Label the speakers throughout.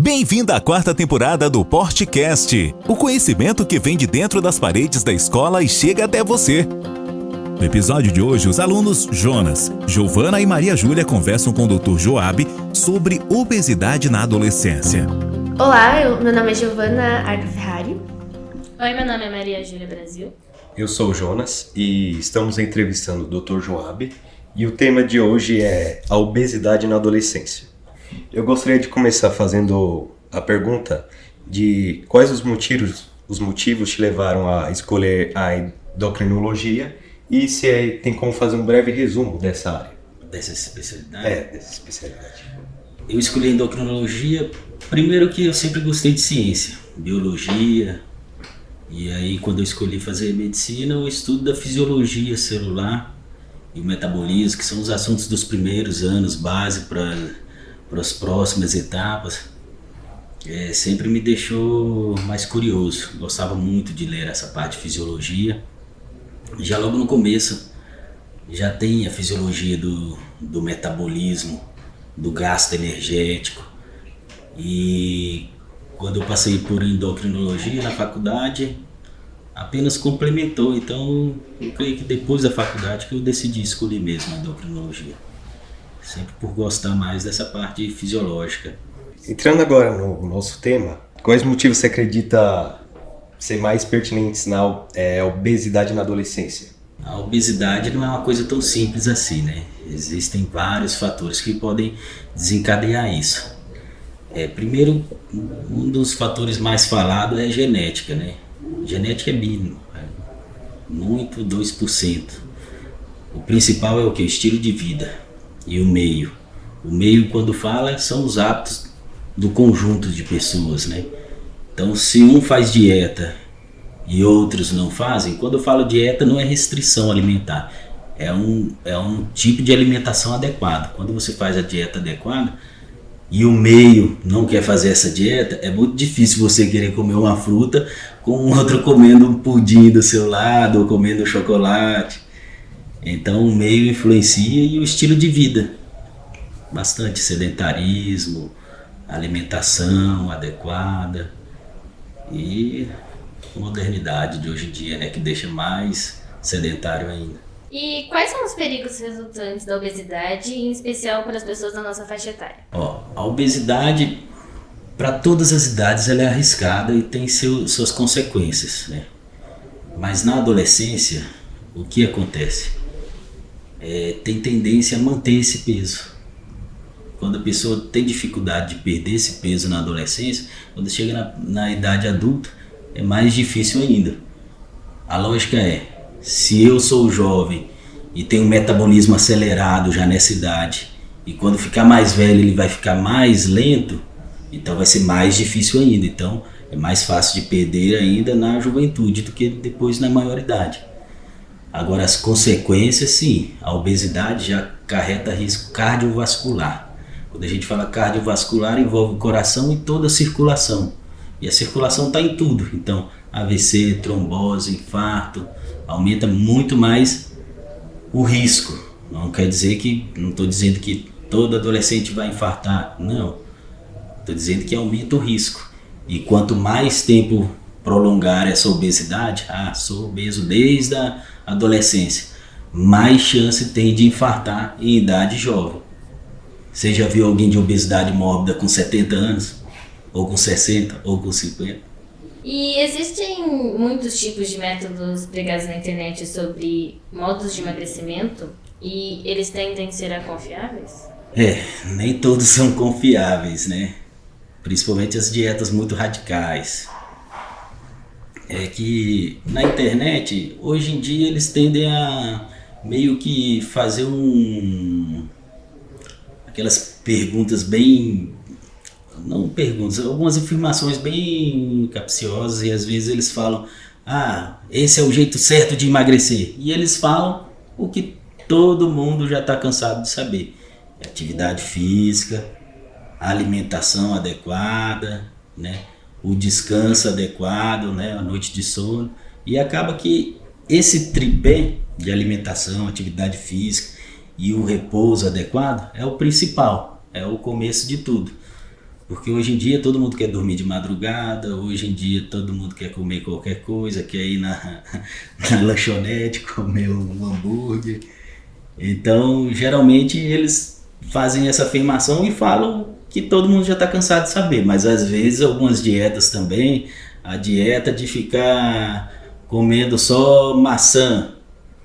Speaker 1: Bem-vindo à quarta temporada do Portcast, o conhecimento que vem de dentro das paredes da escola e chega até você. No episódio de hoje, os alunos Jonas, Giovana e Maria Júlia conversam com o Dr. Joab sobre obesidade na adolescência.
Speaker 2: Olá, meu nome é Giovana Arca Ferrari.
Speaker 3: Oi, meu nome é Maria Júlia Brasil.
Speaker 4: Eu sou o Jonas e estamos entrevistando o Dr. Joab e o tema de hoje é a obesidade na adolescência. Eu gostaria de começar fazendo a pergunta de quais os motivos te levaram a escolher a endocrinologia e se tem como fazer um breve resumo dessa área.
Speaker 5: Dessa especialidade?
Speaker 4: Dessa especialidade.
Speaker 5: Eu escolhi endocrinologia, primeiro que eu sempre gostei de ciência, biologia, e aí quando eu escolhi fazer medicina, o estudo da fisiologia celular e o metabolismo, que são os assuntos dos primeiros anos, base para as próximas etapas, sempre me deixou mais curioso. Gostava muito de ler essa parte de fisiologia. Já logo no começo, já tem a fisiologia do metabolismo, do gasto energético. E quando eu passei por endocrinologia na faculdade, apenas complementou. Então, eu creio que depois da faculdade que eu decidi escolher mesmo a endocrinologia. Sempre por gostar mais dessa parte fisiológica.
Speaker 4: Entrando agora no nosso tema, quais motivos você acredita ser mais pertinentes na obesidade na adolescência?
Speaker 5: A obesidade não é uma coisa tão simples assim, né? Existem vários fatores que podem desencadear isso. Primeiro, um dos fatores mais falados é a genética, né? Genética é mínimo, muito 2%. O principal é o que? O estilo de vida. E o meio. O meio, quando fala, são os hábitos do conjunto de pessoas, né? Então, se um faz dieta e outros não fazem, quando eu falo dieta não é restrição alimentar, é um tipo de alimentação adequado. Quando você faz a dieta adequada e o meio não quer fazer essa dieta, é muito difícil você querer comer uma fruta com o outro comendo um pudim do seu lado ou comendo chocolate. Então o meio influencia e o estilo de vida, bastante sedentarismo, alimentação adequada e modernidade de hoje em dia, né, que deixa mais sedentário ainda.
Speaker 3: E quais são os perigos resultantes da obesidade, em especial para as pessoas da nossa faixa etária?
Speaker 5: A obesidade, para todas as idades, ela é arriscada e tem suas consequências, né? Mas na adolescência, o que acontece? Tem tendência a manter esse peso. Quando a pessoa tem dificuldade de perder esse peso na adolescência, quando chega na idade adulta, é mais difícil ainda. A lógica é, se eu sou jovem e tenho um metabolismo acelerado já nessa idade, e quando ficar mais velho ele vai ficar mais lento, então vai ser mais difícil ainda. Então é mais fácil de perder ainda na juventude do que depois na maioridade. Agora, as consequências, sim, a obesidade já acarreta risco cardiovascular. Quando a gente fala cardiovascular, envolve o coração e toda a circulação. E a circulação está em tudo. Então, AVC, trombose, infarto, aumenta muito mais o risco. Não quer dizer não estou dizendo que todo adolescente vai infartar, não. Estou dizendo que aumenta o risco. E quanto mais tempo prolongar essa obesidade, sou obeso desde a adolescência, mais chance tem de infartar em idade jovem. Você já viu alguém de obesidade mórbida com 70 anos? Ou com 60? Ou com 50?
Speaker 3: E existem muitos tipos de métodos pregados na internet sobre modos de emagrecimento e eles tendem a ser confiáveis?
Speaker 5: Nem todos são confiáveis, né? Principalmente as dietas muito radicais. É que na internet, hoje em dia, eles tendem a meio que fazer aquelas perguntas bem... Não perguntas, algumas afirmações bem capciosas, e às vezes eles falam, esse é o jeito certo de emagrecer. E eles falam o que todo mundo já está cansado de saber. Atividade física, alimentação adequada, né? O descanso adequado, né? A noite de sono. E acaba que esse tripé de alimentação, atividade física e o repouso adequado é o principal, é o começo de tudo. Porque hoje em dia todo mundo quer dormir de madrugada, hoje em dia todo mundo quer comer qualquer coisa, quer ir na lanchonete comer um hambúrguer. Então, geralmente eles fazem essa afirmação e falam que todo mundo já está cansado de saber, mas às vezes algumas dietas também, a dieta de ficar comendo só maçã,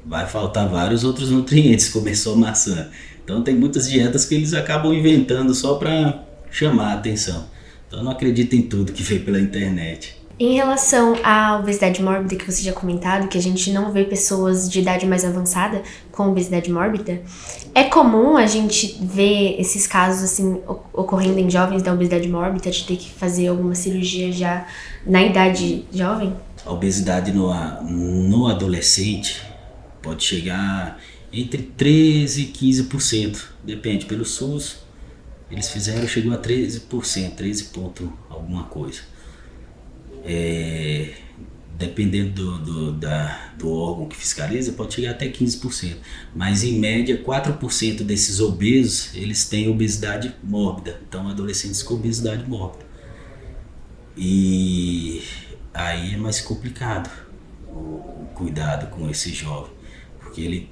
Speaker 5: vai faltar vários outros nutrientes comer só maçã. Então tem muitas dietas que eles acabam inventando só para chamar a atenção. Então eu não acredito em tudo que veio pela internet.
Speaker 2: Em relação à obesidade mórbida que você já comentado, que a gente não vê pessoas de idade mais avançada com obesidade mórbida, é comum a gente ver esses casos assim ocorrendo em jovens da obesidade mórbida, de ter que fazer alguma cirurgia já na idade jovem?
Speaker 5: A obesidade no adolescente pode chegar entre 13% e 15%, depende, pelo SUS eles chegou a 13%, 13 ponto alguma coisa. Dependendo do órgão que fiscaliza, pode chegar até 15%, mas em média 4% desses obesos, eles têm obesidade mórbida, então adolescentes com obesidade mórbida. E aí é mais complicado o cuidado com esse jovem, porque ele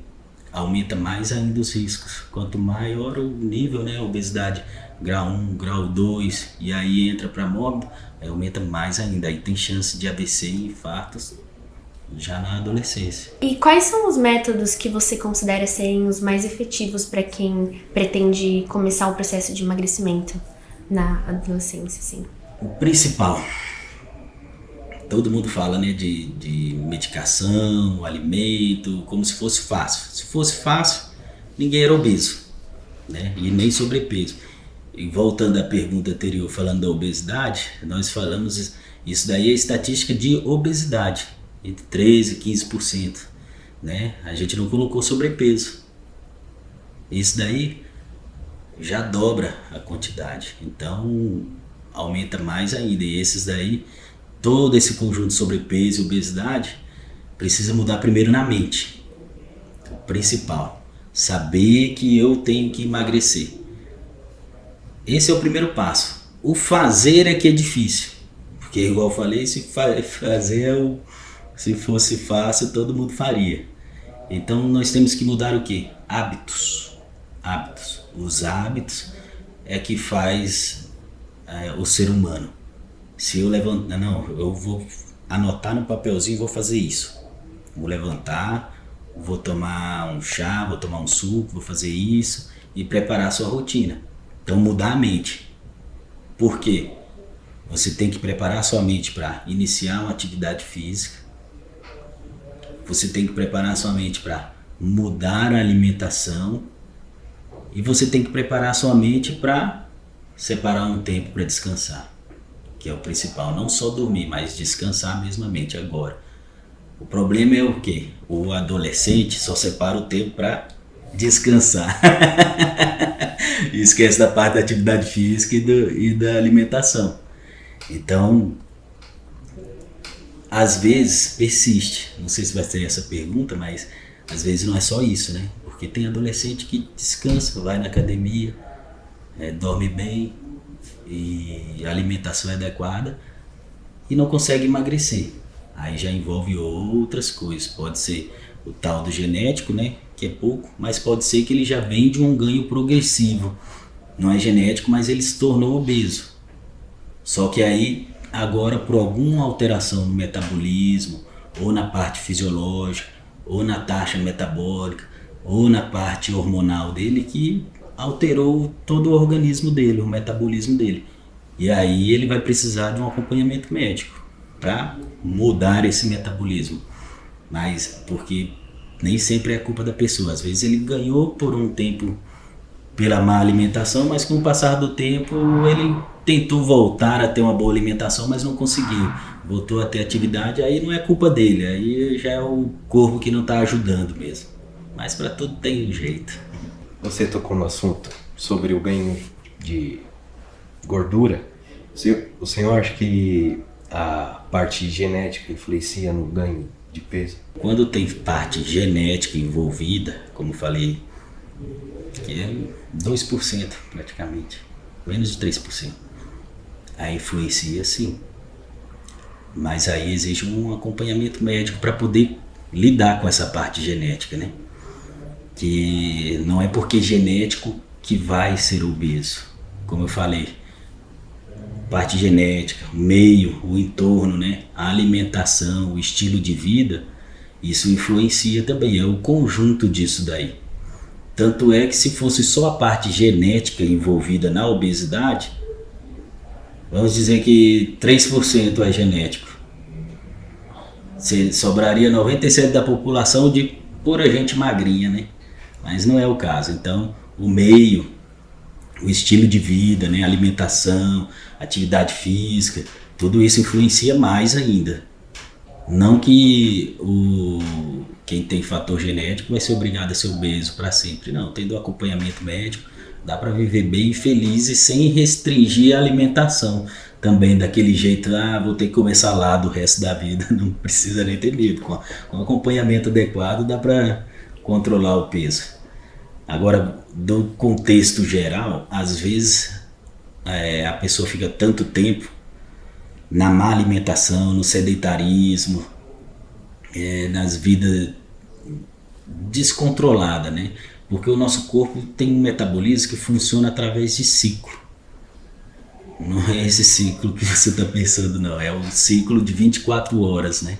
Speaker 5: aumenta mais ainda os riscos. Quanto maior o nível, né, obesidade grau 1, grau 2, e aí entra para mórbida, aí aumenta mais ainda. Aí tem chance de AVC e infartos já na adolescência.
Speaker 2: E quais são os métodos que você considera serem os mais efetivos para quem pretende começar o processo de emagrecimento na adolescência, assim?
Speaker 5: O principal, todo mundo fala, né, de medicação, alimento, como se fosse fácil. Se fosse fácil, ninguém era obeso, né, e nem sobrepeso. E voltando à pergunta anterior, falando da obesidade, nós falamos, isso daí é estatística de obesidade, entre 13% e 15%, né? A gente não colocou sobrepeso. Isso daí já dobra a quantidade, então aumenta mais ainda. E esses daí, todo esse conjunto de sobrepeso e obesidade, precisa mudar primeiro na mente. O principal, saber que eu tenho que emagrecer. Esse é o primeiro passo. O fazer é que é difícil, porque igual eu falei, se fosse fácil todo mundo faria. Então nós temos que mudar o quê? Hábitos. Os hábitos é que faz o ser humano. Se eu levantar, eu vou anotar no papelzinho e vou fazer isso. Vou levantar, vou tomar um chá, vou tomar um suco, vou fazer isso e preparar a sua rotina. Então mudar a mente. Por quê? Você tem que preparar a sua mente para iniciar uma atividade física. Você tem que preparar a sua mente para mudar a alimentação. E você tem que preparar a sua mente para separar um tempo para descansar. Que é o principal. Não só dormir, mas descansar mesmo a mente agora. O problema é o quê? O adolescente só separa o tempo para descansar. E esquece da parte da atividade física e da alimentação. Então, às vezes persiste. Não sei se vai ser essa pergunta, mas às vezes não é só isso, né? Porque tem adolescente que descansa, vai na academia, dorme bem e a alimentação é adequada e não consegue emagrecer. Aí já envolve outras coisas. Pode ser o tal do genético, né? Que é pouco, mas pode ser que ele já vem de um ganho progressivo. Não é genético, mas ele se tornou obeso. Só que aí, agora, por alguma alteração no metabolismo, ou na parte fisiológica, ou na taxa metabólica, ou na parte hormonal dele, que alterou todo o organismo dele, o metabolismo dele. E aí ele vai precisar de um acompanhamento médico para mudar esse metabolismo. Mas porque nem sempre é culpa da pessoa. Às vezes ele ganhou por um tempo pela má alimentação, mas com o passar do tempo ele tentou voltar a ter uma boa alimentação, mas não conseguiu. Voltou a ter atividade, aí não é culpa dele, aí já é o corpo que não está ajudando mesmo. Mas para tudo tem um jeito.
Speaker 4: Você tocou no assunto sobre o ganho de gordura. O senhor acha que a parte genética influencia no ganho de peso?
Speaker 5: Quando tem parte genética envolvida, como falei, que é 2% praticamente, menos de 3%. Aí influencia sim. Mas aí existe um acompanhamento médico para poder lidar com essa parte genética, né? Que não é porque é genético que vai ser obeso. Como eu falei, parte genética, o meio, o entorno, né? A alimentação, o estilo de vida, isso influencia também, é o conjunto disso daí. Tanto é que se fosse só a parte genética envolvida na obesidade, vamos dizer que 3% é genético. Sobraria 97% da população de pura gente magrinha, né? Mas não é o caso. Então, o meio, o estilo de vida, né? Alimentação, atividade física, tudo isso influencia mais ainda. Não que quem tem fator genético vai ser obrigado a ser obeso para sempre. Não, tendo acompanhamento médico, dá para viver bem e feliz e sem restringir a alimentação. Também daquele jeito, vou ter que comer salada o resto da vida, não precisa nem ter medo. Com acompanhamento adequado dá para controlar o peso. Agora, do contexto geral, às vezes a pessoa fica tanto tempo na má alimentação, no sedentarismo, nas vidas descontroladas, né? Porque o nosso corpo tem um metabolismo que funciona através de ciclo. Não é esse ciclo que você está pensando, não. É um ciclo de 24 horas, né?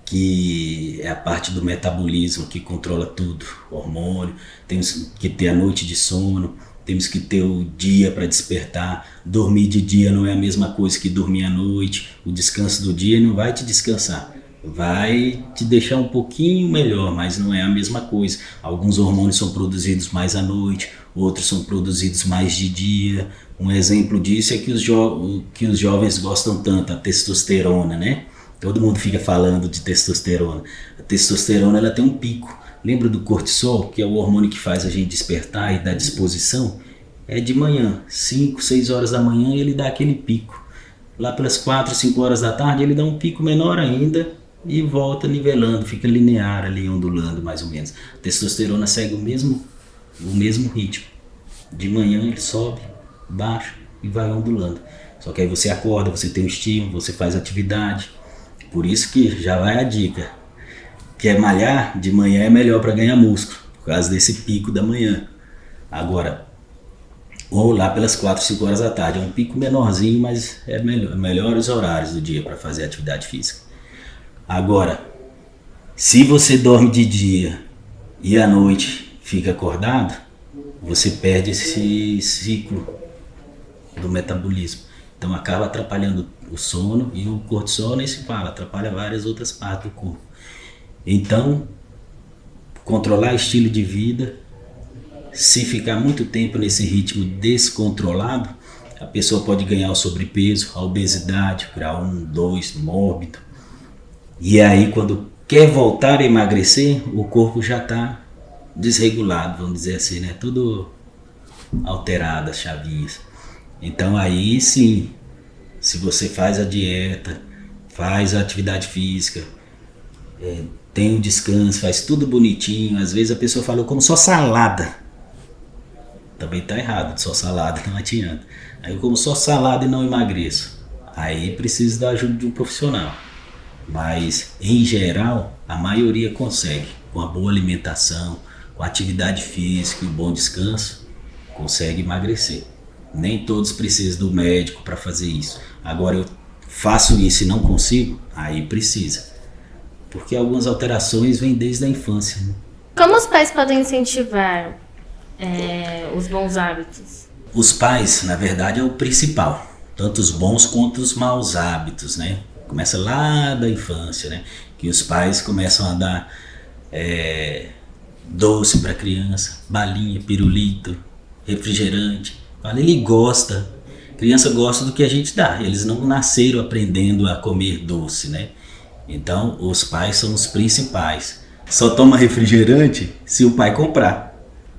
Speaker 5: Que é a parte do metabolismo que controla tudo. Hormônio, temos que ter a noite de sono, temos que ter o dia para despertar. Dormir de dia não é a mesma coisa que dormir à noite. O descanso do dia não vai te descansar. Vai te deixar um pouquinho melhor, mas não é a mesma coisa. Alguns hormônios são produzidos mais à noite, outros são produzidos mais de dia. Um exemplo disso é que os jovens gostam tanto, a testosterona, né? Todo mundo fica falando de testosterona. A testosterona ela tem um pico. Lembra do cortisol, que é o hormônio que faz a gente despertar e dar disposição? É de manhã, 5, 6 horas da manhã ele dá aquele pico. Lá pelas 4, 5 horas da tarde ele dá um pico menor ainda e volta nivelando, fica linear ali, ondulando mais ou menos. A testosterona segue o mesmo ritmo. De manhã ele sobe, baixa e vai ondulando. Só que aí você acorda, você tem um estímulo, você faz atividade. Por isso que já vai a dica. Quer malhar? De manhã é melhor para ganhar músculo, por causa desse pico da manhã. Agora, ou lá pelas 4, 5 horas da tarde, é um pico menorzinho, mas é melhores horários do dia para fazer atividade física. Agora, se você dorme de dia e à noite fica acordado, você perde esse ciclo do metabolismo. Então acaba atrapalhando o sono, e o cortisol nem se fala, atrapalha várias outras partes do corpo. Então, controlar estilo de vida, se ficar muito tempo nesse ritmo descontrolado, a pessoa pode ganhar o sobrepeso, a obesidade, grau 1, 2, mórbido. E aí quando quer voltar a emagrecer, o corpo já está desregulado, vamos dizer assim, né? Tudo alterado, as chavinhas. Então aí sim, se você faz a dieta, faz a atividade física, tem um descanso, faz tudo bonitinho. Às vezes a pessoa fala, eu como só salada. Também está errado, só salada não adianta. Aí eu como só salada e não emagreço. Aí precisa da ajuda de um profissional. Mas em geral, a maioria consegue, com a boa alimentação, com a atividade física e um bom descanso, consegue emagrecer. Nem todos precisam do médico para fazer isso. Agora eu faço isso e não consigo, aí precisa. Porque algumas alterações vêm desde a infância, né?
Speaker 3: Como os pais podem incentivar os bons hábitos?
Speaker 5: Os pais, na verdade, é o principal. Tanto os bons quanto os maus hábitos, né? Começa lá da infância, né? Que os pais começam a dar doce para a criança, balinha, pirulito, refrigerante. Ele gosta. A criança gosta do que a gente dá. Eles não nasceram aprendendo a comer doce, né? Então, os pais são os principais. Só toma refrigerante se o pai comprar.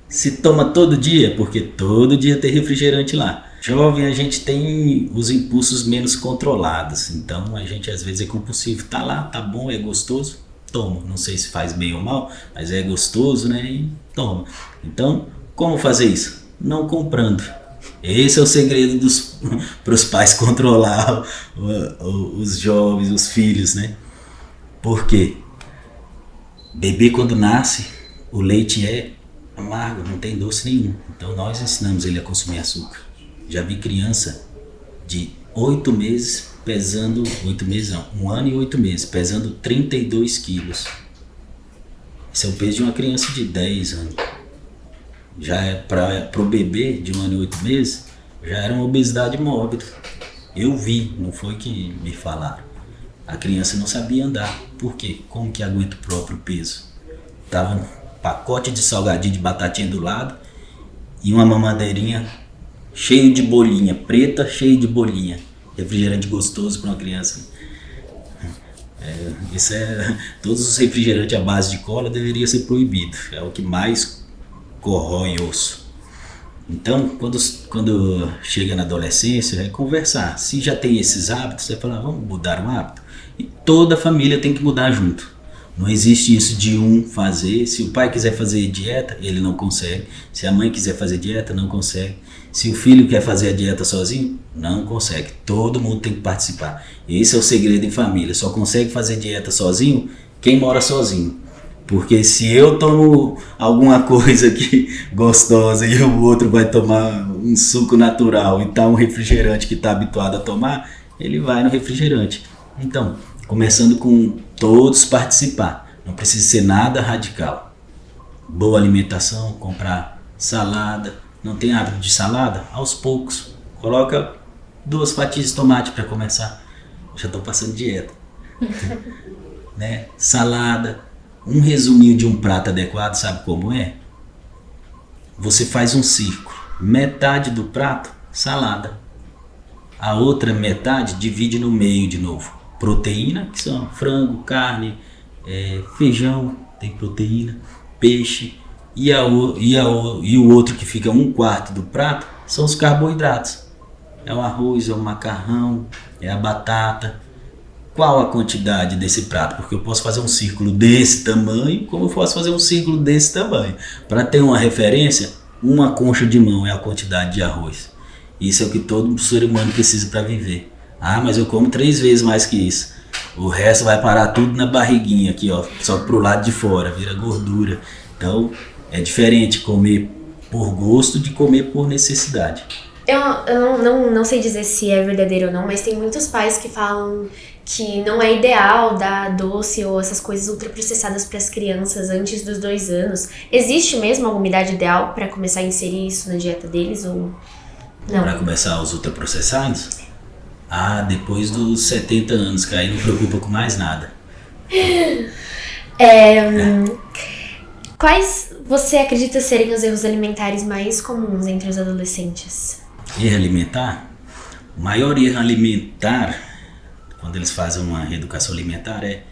Speaker 5: Se toma todo dia, porque todo dia tem refrigerante lá. Jovem, a gente tem os impulsos menos controlados. Então, a gente às vezes é compulsivo. Tá lá, tá bom, é gostoso, toma. Não sei se faz bem ou mal, mas é gostoso, né? E toma. Então, como fazer isso? Não comprando. Esse é o segredo para os pais controlar os jovens, os filhos, né? Por quê? Bebê quando nasce, o leite é amargo, não tem doce nenhum. Então nós ensinamos ele a consumir açúcar. Já vi criança de 8 meses pesando, 8 meses não, 1 ano e 8 meses, pesando 32 quilos. Esse é o peso de uma criança de 10 anos. Já é para o bebê de 1 ano e 8 meses, já era uma obesidade mórbida. Eu vi, não foi que me falaram. A criança não sabia andar. Por quê? Como que aguenta o próprio peso? Tava um pacote de salgadinho de batatinha do lado e uma mamadeirinha cheio de bolinha, preta, cheio de bolinha. Refrigerante gostoso para uma criança. Todos os refrigerantes à base de cola deveriam ser proibidos. É o que mais corrói osso. Então, quando chega na adolescência, é conversar. Se já tem esses hábitos, você fala, vamos mudar um hábito. E toda a família tem que mudar junto. Não existe isso de um fazer. Se o pai quiser fazer dieta, ele não consegue. Se a mãe quiser fazer dieta, não consegue. Se o filho quer fazer a dieta sozinho, não consegue. Todo mundo tem que participar. Esse é o segredo em família. Só consegue fazer dieta sozinho quem mora sozinho. Porque se eu tomo alguma coisa aqui gostosa e o outro vai tomar um suco natural e tá um refrigerante que está habituado a tomar, ele vai no refrigerante. Então, começando com todos participar. Não precisa ser nada radical. Boa alimentação, comprar salada. Não tem hábito de salada? Aos poucos. Coloca 2 fatias de tomate para começar. Já estou passando dieta. Né? Salada. Um resuminho de um prato adequado, sabe como é? Você faz um círculo. Metade do prato, salada. A outra metade divide no meio de novo. Proteína, que são frango, carne, feijão, tem proteína, peixe. E o outro que fica 1/4 do prato são os carboidratos. É o arroz, é o macarrão, é a batata. Qual a quantidade desse prato? Porque eu posso fazer um círculo desse tamanho, como eu posso fazer um círculo desse tamanho. Para ter uma referência, 1 concha de mão é a quantidade de arroz. Isso é o que todo ser humano precisa para viver. Ah, mas eu como 3 vezes mais que isso. O resto vai parar tudo na barriguinha aqui, ó, só pro lado de fora, vira gordura. Então, é diferente comer por gosto de comer por necessidade.
Speaker 2: Eu não sei dizer se é verdadeiro ou não, mas tem muitos pais que falam que não é ideal dar doce ou essas coisas ultraprocessadas para as crianças antes dos 2 anos. Existe mesmo alguma idade ideal para começar a inserir isso na dieta deles ou não?
Speaker 5: Para começar os ultraprocessados? Ah, depois dos 70 anos, que aí não preocupa com mais nada.
Speaker 2: Quais você acredita serem os erros alimentares mais comuns entre os adolescentes?
Speaker 5: Erro alimentar? O maior erro alimentar, quando eles fazem uma reeducação alimentar, é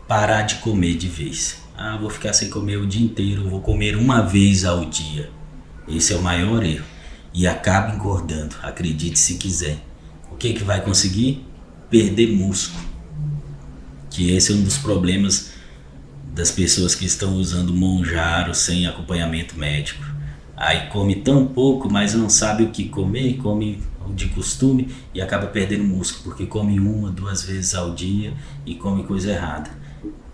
Speaker 5: parar de comer de vez. Ah, vou ficar sem comer o dia inteiro, vou comer 1 vez ao dia. Esse é o maior erro. E acaba engordando, acredite se quiser. O que vai conseguir? Perder músculo. Que esse é um dos problemas das pessoas que estão usando Mounjaro sem acompanhamento médico. Aí come tão pouco, mas não sabe o que comer, come de costume e acaba perdendo músculo, porque come 1, 2 vezes ao dia e come coisa errada.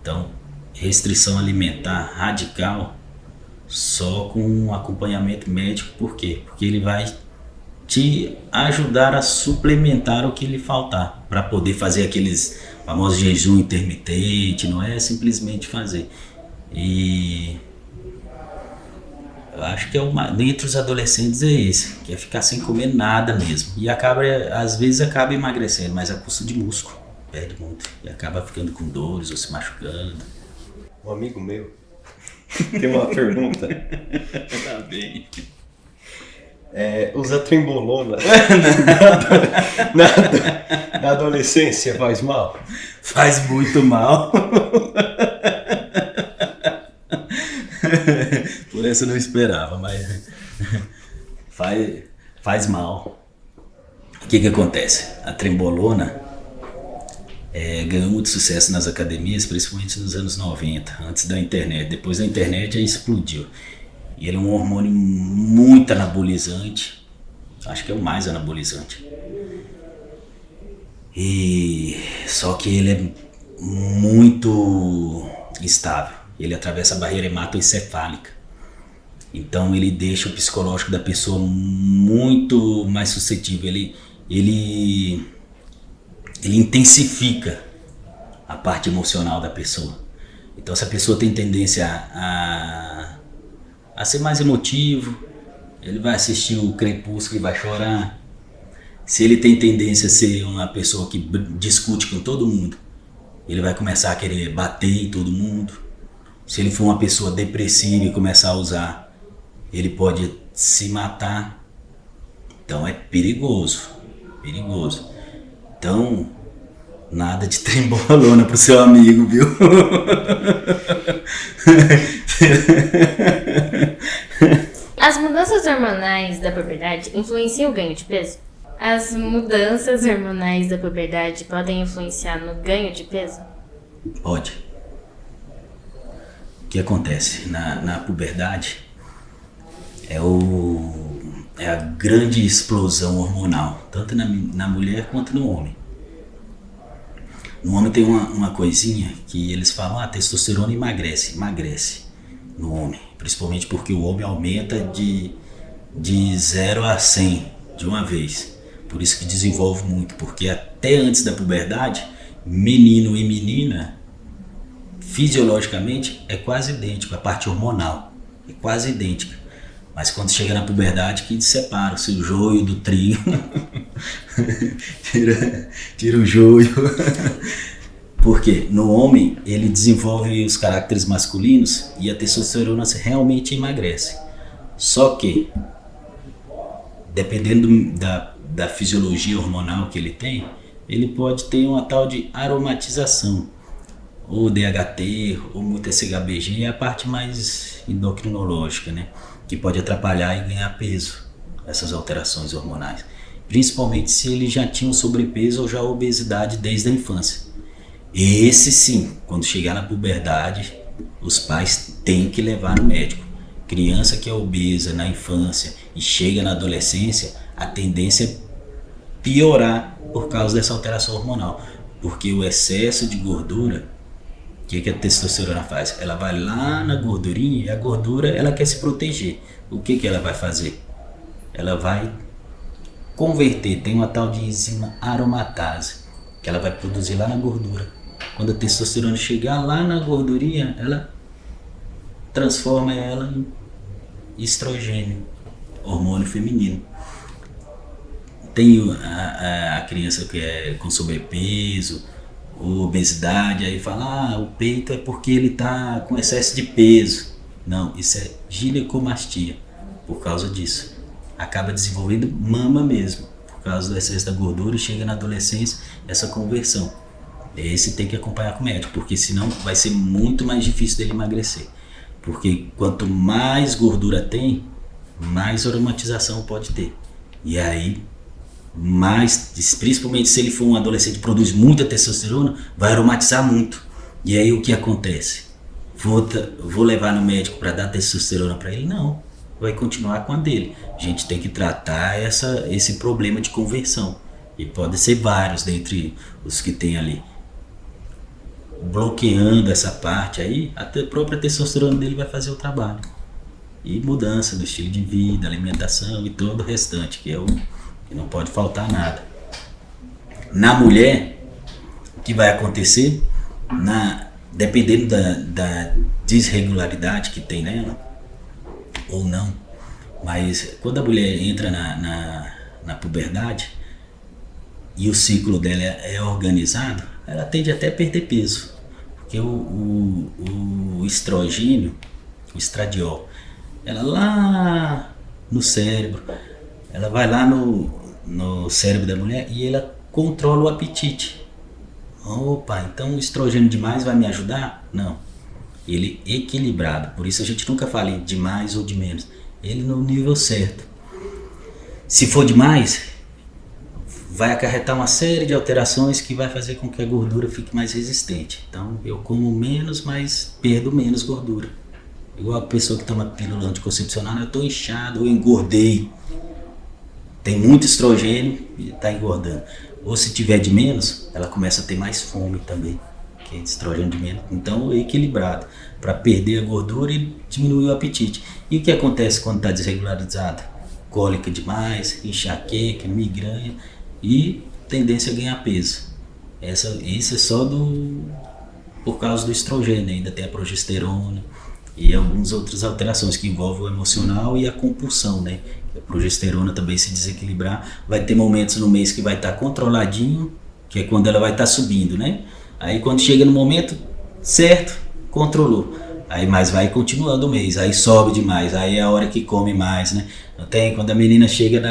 Speaker 5: Então, restrição alimentar radical só com um acompanhamento médico. Por quê? Porque ele vai te ajudar a suplementar o que lhe faltar, para poder fazer aqueles famosos jejum intermitente, não é simplesmente fazer. E eu acho que dentre os adolescentes é esse, que é ficar sem comer nada mesmo. E às vezes acaba emagrecendo, mas a custo de músculo, perde muito. E acaba ficando com dores ou se machucando.
Speaker 4: Um amigo meu tem uma pergunta.
Speaker 5: Tá bem.
Speaker 4: Usa trembolona na adolescência faz mal?
Speaker 5: Faz muito mal. Por essa eu não esperava, mas faz mal. O que acontece? A trembolona ganhou muito sucesso nas academias, principalmente nos anos 90, antes da internet. Depois da internet aí explodiu. E ele é um hormônio muito anabolizante, acho que é o mais anabolizante. Só que ele é muito instável, ele atravessa a barreira hematoencefálica. Então ele deixa o psicológico da pessoa muito mais suscetível, ele intensifica a parte emocional da pessoa. Então se a pessoa tem tendência a ser mais emotivo, ele vai assistir o Crepúsculo e vai chorar. Se ele tem tendência a ser uma pessoa que discute com todo mundo, ele vai começar a querer bater em todo mundo. Se ele for uma pessoa depressiva e começar a usar, ele pode se matar. Então é perigoso, perigoso. Então, nada de trembolona pro seu amigo, viu?
Speaker 3: As mudanças hormonais da puberdade influenciam o ganho de peso? As mudanças hormonais da puberdade podem influenciar no ganho de peso?
Speaker 5: Pode. O que acontece na puberdade é a grande explosão hormonal, tanto na mulher quanto no homem. No homem tem uma coisinha que eles falam, a testosterona emagrece no homem, principalmente porque o homem aumenta de 0 a 100 de uma vez. Por isso que desenvolve muito, porque até antes da puberdade, menino e menina, fisiologicamente é quase idêntico, a parte hormonal é quase idêntica. Mas quando chega na puberdade que separa o seu joio do trigo, tira o joio. Porque no homem ele desenvolve os caracteres masculinos e a testosterona realmente emagrece. Só que, dependendo da fisiologia hormonal que ele tem, ele pode ter uma tal de aromatização, ou DHT, ou muito SHBG, é a parte mais endocrinológica, né? Que pode atrapalhar e ganhar peso, essas alterações hormonais. Principalmente se ele já tinha um sobrepeso ou já obesidade desde a infância. Esse sim, quando chegar na puberdade, os pais têm que levar no médico. Criança que é obesa na infância e chega na adolescência, a tendência é piorar por causa dessa alteração hormonal. Porque o excesso de gordura, o que a testosterona faz? Ela vai lá na gordurinha e a gordura ela quer se proteger. O que ela vai fazer? Ela vai converter, tem uma tal de enzima aromatase, que ela vai produzir lá na gordura. Quando a testosterona chegar lá na gordurinha, ela transforma ela em estrogênio, hormônio feminino. Tem a criança que é com sobrepeso, obesidade, aí fala, o peito é porque ele está com excesso de peso. Não, isso é ginecomastia, por causa disso. Acaba desenvolvendo mama mesmo, por causa do excesso da gordura, e chega na adolescência essa conversão. Esse tem que acompanhar com o médico, porque senão vai ser muito mais difícil dele emagrecer. Porque quanto mais gordura tem, mais aromatização pode ter. E aí, principalmente se ele for um adolescente que produz muita testosterona, vai aromatizar muito. E aí o que acontece? Vou levar no médico para dar testosterona para ele? Não, vai continuar com a dele. A gente tem que tratar esse problema de conversão. E pode ser vários dentre os que tem ali. Bloqueando essa parte aí, a própria testosterona dele vai fazer o trabalho. E mudança do estilo de vida, alimentação e todo o restante, que não pode faltar nada. Na mulher, o que vai acontecer, dependendo da desregularidade que tem nela, ou não, mas quando a mulher entra na puberdade e o ciclo dela é organizado, ela tende até a perder peso, porque o estrogênio, o estradiol, ela lá no cérebro, ela vai lá no cérebro da mulher e ela controla o apetite. Opa, então o estrogênio demais vai me ajudar? Não, ele é equilibrado, por isso a gente nunca fala de mais ou de menos, ele no nível certo. Se for demais, vai acarretar uma série de alterações que vai fazer com que a gordura fique mais resistente. Então eu como menos, mas perdo menos gordura. Igual a pessoa que toma pílula anticoncepcional, eu estou inchado, eu engordei. Tem muito estrogênio e está engordando. Ou se tiver de menos, ela começa a ter mais fome também, que é estrogênio de menos. Então é equilibrado, para perder a gordura e diminuir o apetite. E o que acontece quando está desregularizado? Cólica demais, enxaqueca, migraña e tendência a ganhar peso. Isso é só por causa do estrogênio, ainda tem a progesterona e algumas outras alterações que envolvem o emocional e a compulsão, né? A progesterona também se desequilibrar, vai ter momentos no mês que vai estar controladinho, que é quando ela vai estar subindo, né? Aí quando chega no momento certo, controlou. Aí mais vai continuando o mês, aí sobe demais, aí é a hora que come mais, né? Não tem, quando a menina chega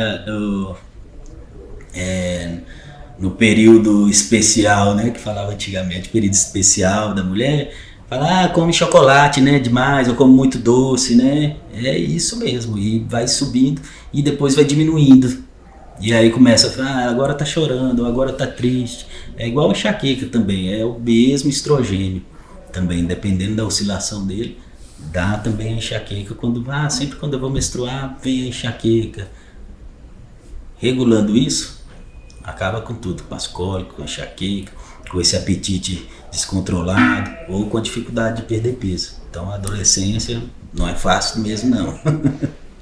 Speaker 5: no período especial, né? Que falava antigamente, período especial da mulher, fala, come chocolate, né? Demais, ou come muito doce, né? É isso mesmo, e vai subindo e depois vai diminuindo. E aí começa a falar, agora tá chorando, agora tá triste. É igual a enxaqueca também, é o mesmo estrogênio. Também, dependendo da oscilação dele, dá também a enxaqueca. Sempre quando eu vou menstruar, vem a enxaqueca. Regulando isso, acaba com tudo, com as cólicas, com a enxaqueca, com esse apetite descontrolado ou com a dificuldade de perder peso. Então a adolescência não é fácil mesmo não.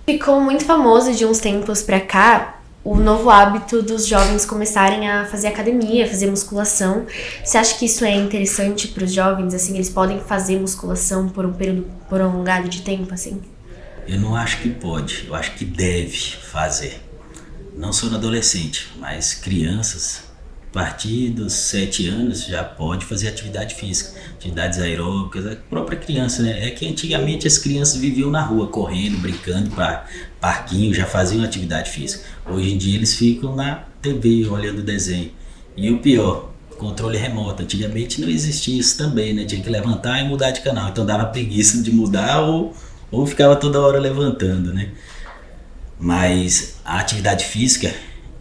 Speaker 2: Ficou muito famoso de uns tempos pra cá o novo hábito dos jovens começarem a fazer academia, fazer musculação. Você acha que isso é interessante para os jovens? Assim, eles podem fazer musculação por um período prolongado de tempo, assim?
Speaker 5: Eu não acho que pode, eu acho que deve fazer. Não só no adolescente, mas crianças, a partir dos 7 anos já pode fazer atividade física, atividades aeróbicas, a própria criança, né? É que antigamente as crianças viviam na rua, correndo, brincando, parquinho, já faziam atividade física. Hoje em dia eles ficam na TV olhando desenho. E o pior, controle remoto. Antigamente não existia isso também, né? Tinha que levantar e mudar de canal. Então dava preguiça de mudar ou ficava toda hora levantando, né? Mas a atividade física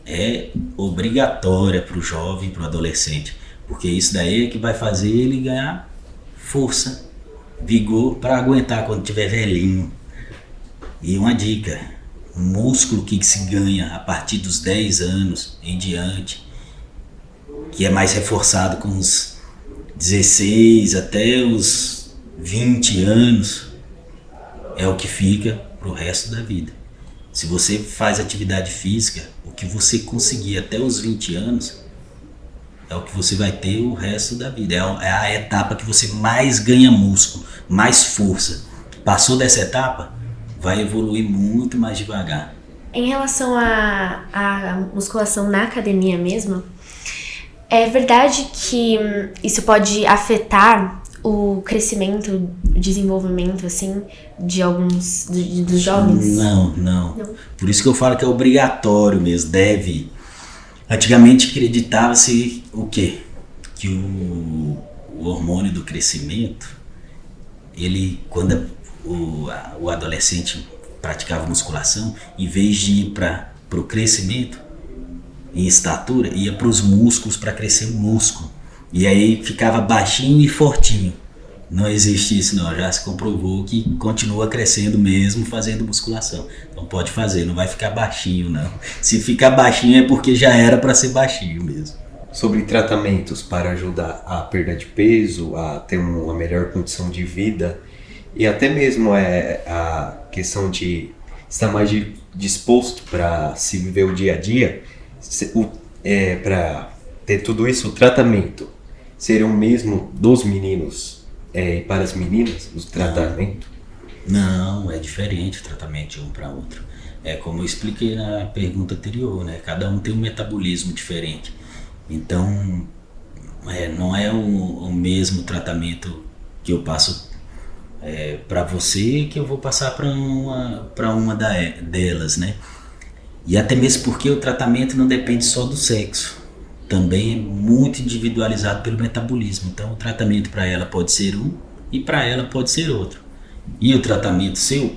Speaker 5: é obrigatória para o jovem, para o adolescente. Porque isso daí é que vai fazer ele ganhar força, vigor para aguentar quando tiver velhinho. E uma dica, o músculo que se ganha a partir dos 10 anos em diante, que é mais reforçado com os 16 até os 20 anos, é o que fica pro resto da vida. Se você faz atividade física, o que você conseguir até os 20 anos é o que você vai ter o resto da vida. É a etapa que você mais ganha músculo, mais força. Passou dessa etapa, vai evoluir muito mais devagar.
Speaker 2: Em relação à musculação na academia mesmo, é verdade que isso pode afetar o crescimento, o desenvolvimento, assim, de alguns dos jovens?
Speaker 5: Não. Por isso que eu falo que é obrigatório mesmo, deve. Antigamente acreditava-se o quê? Que o hormônio do crescimento, ele, quando o adolescente praticava musculação, em vez de ir para o crescimento em estatura, ia para os músculos para crescer o músculo. E aí ficava baixinho e fortinho. Não existe isso não, já se comprovou que continua crescendo mesmo fazendo musculação. Então pode fazer, não vai ficar baixinho não. Se ficar baixinho é porque já era para ser baixinho mesmo.
Speaker 4: Sobre tratamentos para ajudar a perda de peso, a ter uma melhor condição de vida e até mesmo a questão de estar mais disposto para se viver o dia a dia, para ter tudo isso, o tratamento seria o mesmo dos meninos e para as meninas, o tratamento?
Speaker 5: Não, é diferente o tratamento de um para outro. É como eu expliquei na pergunta anterior, né? Cada um tem um metabolismo diferente. Então, não é o mesmo tratamento que eu passo para você que eu vou passar para uma delas, né? E até mesmo porque o tratamento não depende só do sexo. Também é muito individualizado pelo metabolismo. Então o tratamento para ela pode ser um e para ela pode ser outro. E o tratamento seu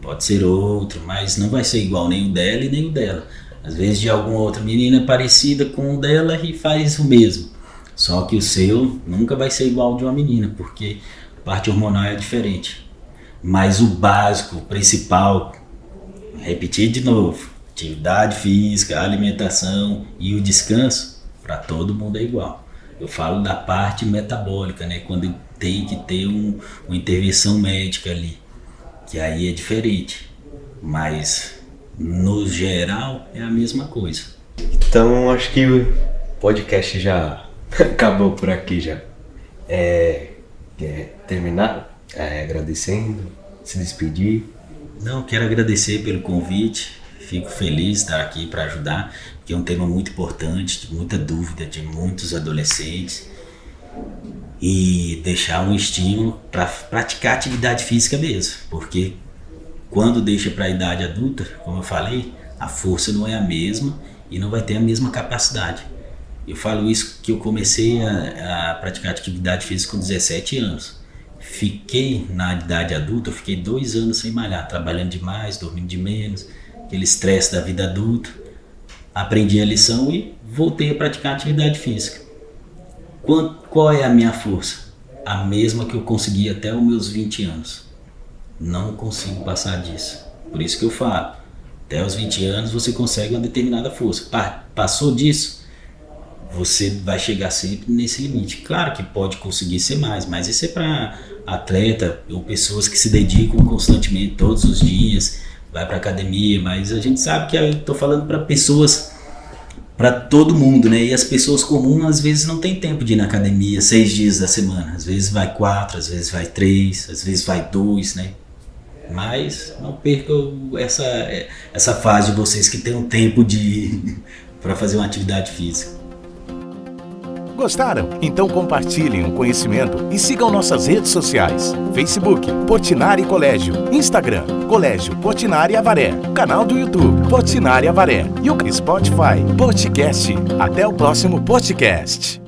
Speaker 5: pode ser outro, mas não vai ser igual nem o dela e nem o dela. Às vezes de alguma outra menina parecida com o dela e faz o mesmo. Só que o seu nunca vai ser igual ao de uma menina, porque a parte hormonal é diferente. Mas o básico, o principal, repetir de novo, atividade física, alimentação e o descanso, para todo mundo é igual. Eu falo da parte metabólica, né? Quando tem que ter uma intervenção médica ali, que aí é diferente, mas no geral é a mesma coisa.
Speaker 4: Então acho que o podcast já acabou por aqui já. Quer terminar agradecendo, se despedir?
Speaker 5: Não, quero agradecer pelo convite, fico feliz de estar aqui para ajudar, porque é um tema muito importante, de muita dúvida de muitos adolescentes, e deixar um estímulo para praticar atividade física mesmo, porque quando deixa para a idade adulta, como eu falei, a força não é a mesma e não vai ter a mesma capacidade. Eu falo isso que eu comecei a praticar atividade física com 17 anos. Fiquei na idade adulta, fiquei 2 anos sem malhar, trabalhando demais, dormindo de menos, aquele estresse da vida adulta. Aprendi a lição e voltei a praticar atividade física. Qual é a minha força? A mesma que eu consegui até os meus 20 anos. Não consigo passar disso. Por isso que eu falo, até os 20 anos você consegue uma determinada força. Passou disso, você vai chegar sempre nesse limite. Claro que pode conseguir ser mais, mas isso é para atleta ou pessoas que se dedicam constantemente todos os dias, vai para academia, mas a gente sabe que eu estou falando para pessoas, para todo mundo, né? E as pessoas comuns às vezes não tem tempo de ir na academia 6 dias da semana, às vezes vai 4, às vezes vai 3, às vezes vai 2, né? Mas não percam essa fase de vocês que tem um tempo para fazer uma atividade física.
Speaker 1: Gostaram? Então compartilhem o conhecimento e sigam nossas redes sociais. Facebook, Portinari Colégio. Instagram, Colégio Portinari Avaré. Canal do YouTube, Portinari Avaré. E o Spotify, Podcast. Até o próximo podcast.